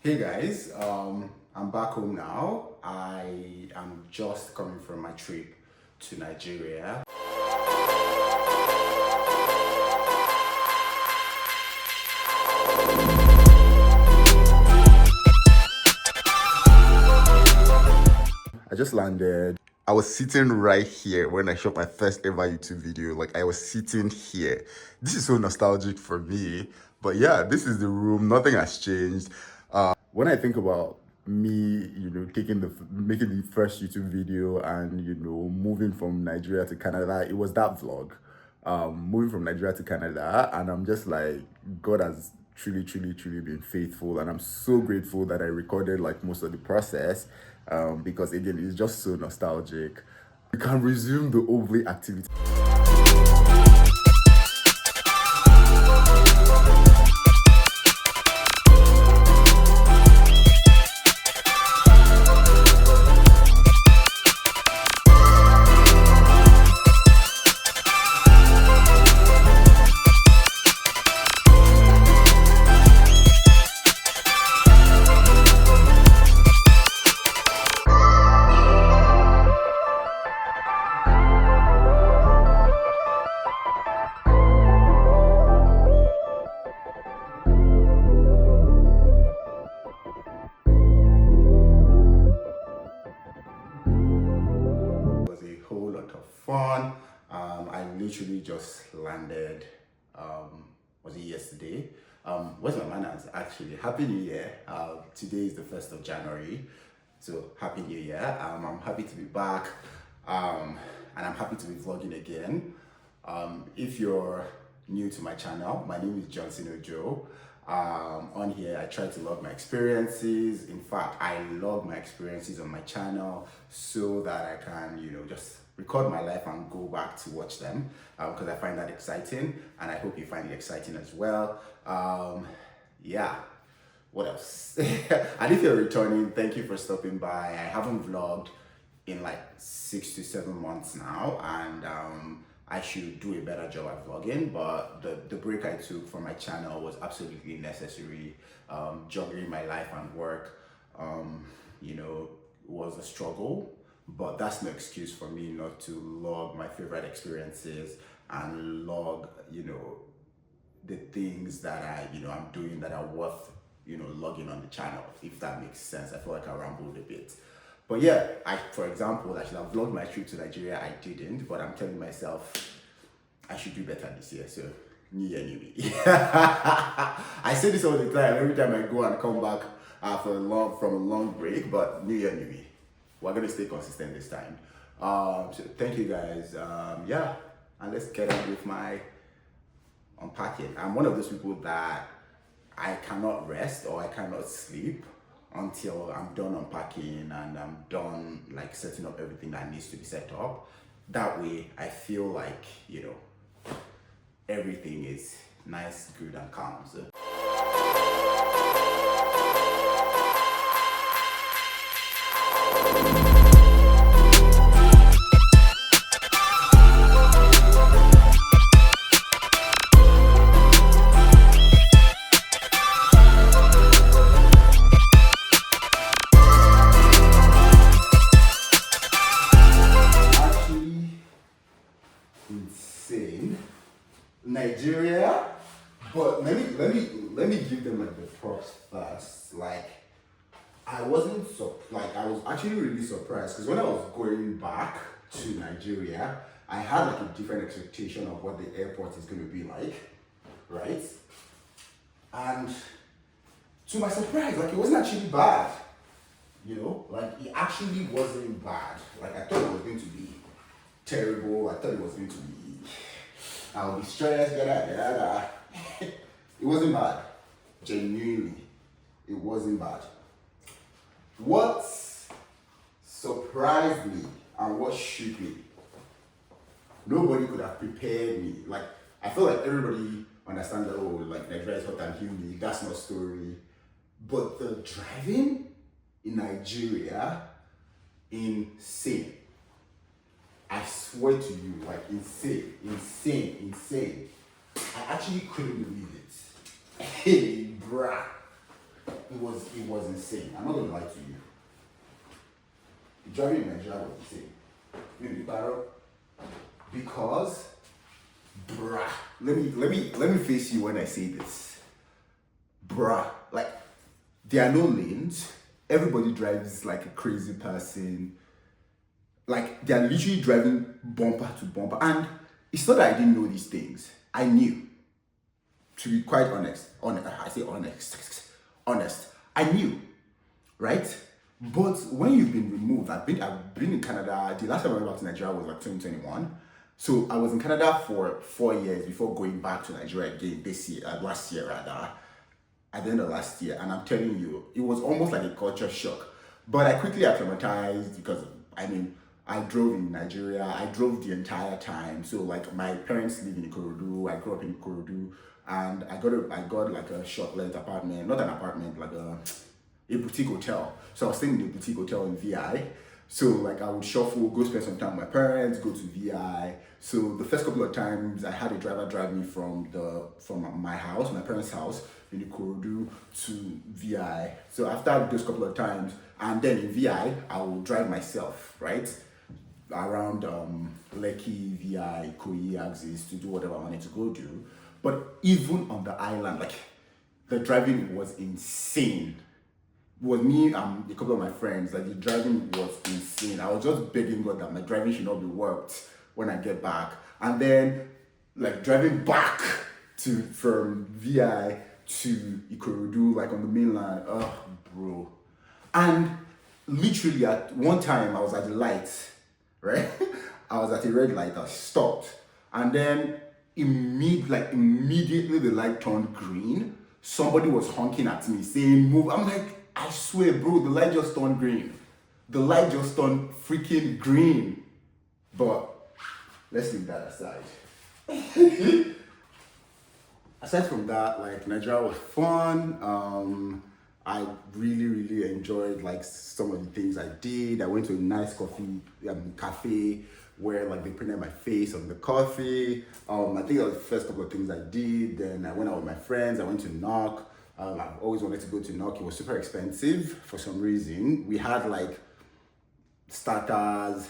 Hey guys, I'm back home now. I am just coming from my trip to Nigeria. I just landed. I was sitting right here when I shot my first ever YouTube video. Like I was sitting here. This is so nostalgic for me. But yeah, this is the room. Nothing has changed. When I think about me, making the first YouTube video and moving from Nigeria to Canada, it was that vlog. Moving from Nigeria to Canada, and I'm just like, God has truly, truly, truly been faithful, and I'm so grateful that I recorded like most of the process, because again, it's just so nostalgic. We can resume the Oakley activity. Was a whole lot of fun. I literally just landed. Was it yesterday? Where's my manners? Actually, Happy New Year. Today is the 1st of January, so Happy New Year. I'm happy to be back, and I'm happy to be vlogging again. If you're new to my channel, my name is Johnson Ojo. On here, I try to log my experiences. In fact, I log my experiences on my channel so that I can, just record my life and go back to watch them, because I find that exciting, and I hope you find it exciting as well. Yeah. What else? And if you're returning, thank you for stopping by. I haven't vlogged in like 6 to 7 months now, and I should do a better job at vlogging, but the break I took from my channel was absolutely necessary. Juggling my life and work, was a struggle, but that's no excuse for me not to log my favorite experiences and log, the things that I'm doing that are worth, logging on the channel, if that makes sense. I feel like I rambled a bit. But yeah, for example, I should have vlogged my trip to Nigeria. I didn't, but I'm telling myself I should do better this year. So, new year, new me. I say this all the time, every time I go and come back from a long break, but new year, new me. We're going to stay consistent this time. So thank you guys. Yeah, and let's get on with my unpacking. I'm one of those people that I cannot rest or I cannot sleep until I'm done unpacking and I'm done like setting up everything that needs to be set up. That way I feel like, everything is nice, good, and calm. So. Insane. Nigeria, but let me give them like the props first. Like I wasn't I was actually really surprised because when I was going back to Nigeria, I had like a different expectation of what the airport is going to be like, right? And to my surprise, like it wasn't actually bad. Like it actually wasn't bad. Like I thought it was going to be terrible. I thought it was going to be I'll be stressed, it wasn't bad. Genuinely, it wasn't bad. What surprised me and what shook me, nobody could have prepared me. Like, I feel like everybody understands that, oh, like Nigeria is hot and humid, that's not story. But the driving in Nigeria, insane. I swear to you, like insane. I actually couldn't believe it. Hey, bruh. it was insane. I'm not gonna lie to you. Driving in Nigeria was insane. You know, battle because, bruh. Let me face you when I say this, bruh. Like, there are no lanes. Everybody drives like a crazy person. Like, they are literally driving bumper to bumper, and it's not that I didn't know these things. I knew. To be quite honest, honest. I knew, right? But when you've been removed, I've been in Canada. The last time I went back to Nigeria was like 2021. So I was in Canada for 4 years before going back to Nigeria again last year rather, at the end of last year. And I'm telling you, it was almost like a culture shock. But I quickly acclimatized because, I mean, I drove in Nigeria. I drove the entire time. So like my parents live in Ikorodu. I grew up in Ikorodu, and I got like a short length apartment, not an apartment, like a boutique hotel. So I was staying in a boutique hotel in VI. So like I would shuffle, go spend some time with my parents, go to VI. So the first couple of times I had a driver drive me from my house, my parents' house in Ikorodu to VI. So after those couple of times, and then in VI, I would drive myself, right? Around Lekki, VI, Koyi, Axis to do whatever I wanted to go do. But even on the island, like the driving was insane. With me and a couple of my friends, like the driving was insane. I was just begging God that my driving should not be worked when I get back. And then like driving back from VI to Ikorodu, like on the mainland, oh bro. And literally at one time I was at the light, right? I was at a red light, I stopped. And then immediately the light turned green. Somebody was honking at me saying, move. I'm like, I swear, bro, the light just turned green. The light just turned freaking green. But let's leave that aside. Aside from that, like Nigeria was fun. I really enjoyed like some of the things I did. I went to a nice coffee cafe where like they printed my face on the coffee. I think that was the first couple of things I did. Then I went out with my friends. I went to Knock. I've always wanted to go to Knock. It was super expensive for some reason. We had like starters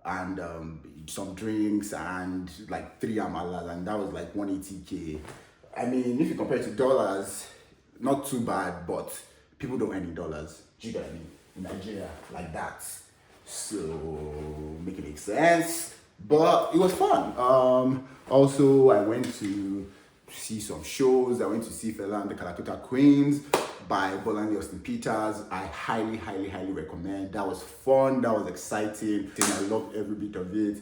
and some drinks and like 3 amalas, and that was like 180K. I mean, if you compare it to dollars, not too bad, but people don't earn in dollars. Do you get what I mean? In Nigeria, like that. So, make it make sense. But it was fun. Also, I went to see some shows. I went to see Fela and the Kalakuta Queens by Bolani Austin Peters. I highly recommend. That was fun. That was exciting. And I loved every bit of it.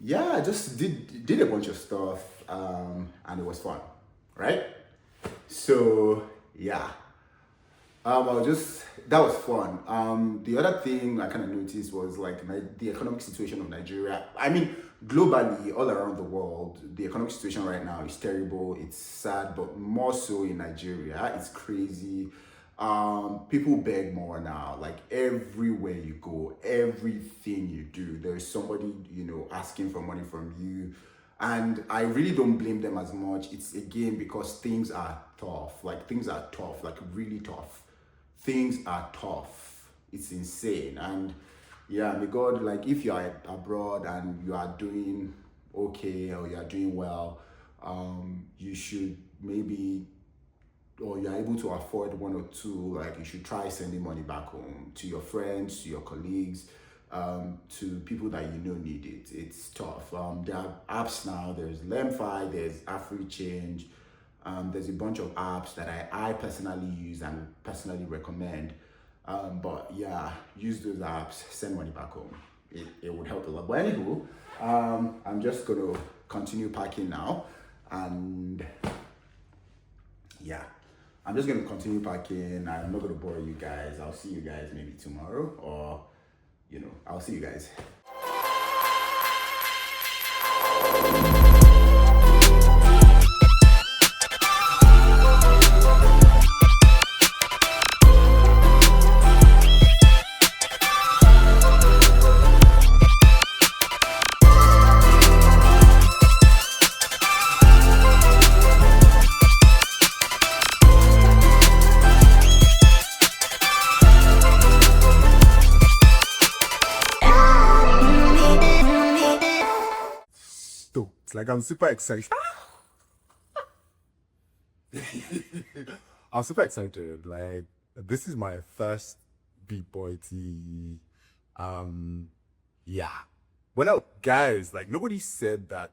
Yeah, I just did a bunch of stuff, and it was fun, right? So yeah, that was fun. The other thing I kind of noticed was like the economic situation of Nigeria. I mean, globally, all around the world, the economic situation right now is terrible. It's sad, but more so in Nigeria, it's crazy. People beg more now. Like everywhere you go, everything you do, there is somebody, asking for money from you. And I really don't blame them as much. It's again because things are tough. Like things are tough, like really tough. Things are tough. It's insane. And yeah, may God, like if you are abroad and you are doing okay or you are doing well, you should maybe, or you're able to afford 1 or 2, like you should try sending money back home to your friends, to your colleagues, to people that need it. It's tough. There are apps now. There's Lemfi, there's AfriChange. There's a bunch of apps that I personally use and personally recommend. But yeah, use those apps, send money back home. It would help a lot. But anywho, I'm just gonna continue packing now, and yeah, I'm just gonna continue packing. I'm not gonna bore you guys. I'll see you guys maybe tomorrow, or I'll see you guys. Like I'm super excited. I'm super excited. Like this is my first Big Boy TV. Yeah. Well, guys, like nobody said that,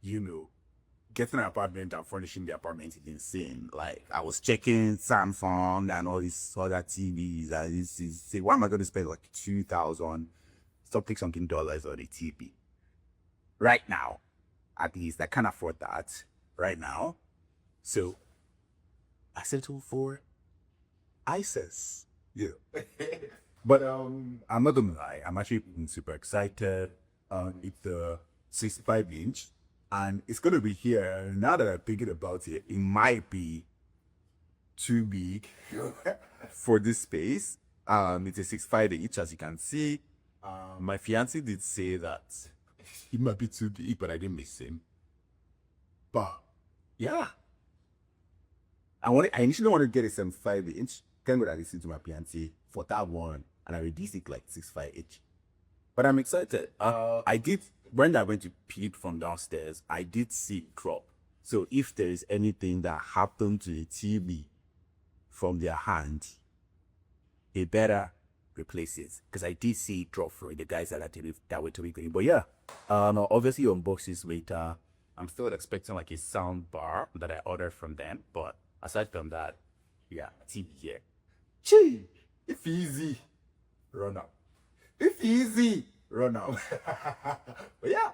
getting an apartment and furnishing the apartment is insane. Like I was checking Samsung and all these other TVs, and this is say, why am I going to spend like 2,000 something dollars on a TV? Right now, at least I can't afford that right now. So I settled for ISIS. Yeah. But I'm not gonna lie, I'm actually super excited. It's a 65-inch, and it's gonna be here. Now that I'm thinking about it, it might be too big for this space. It's a 65-inch, as you can see. My fiance did say that it might be too big, but I didn't miss him. But yeah, I initially wanted to get a 75-inch. Thank God I listened to my fiance for that one, and I reduced it like 65-inch. But I'm excited. I did, when I went to peep from downstairs, I did see it drop. So if there is anything that happened to the TV from their hand, they better replace it, because I did see it drop for the guys that were to be going. But yeah, obviously unbox this later. I'm still expecting like a sound bar that I ordered from them, but aside from that, yeah, TV here. Gee, if easy, run up. If easy, run up. But yeah,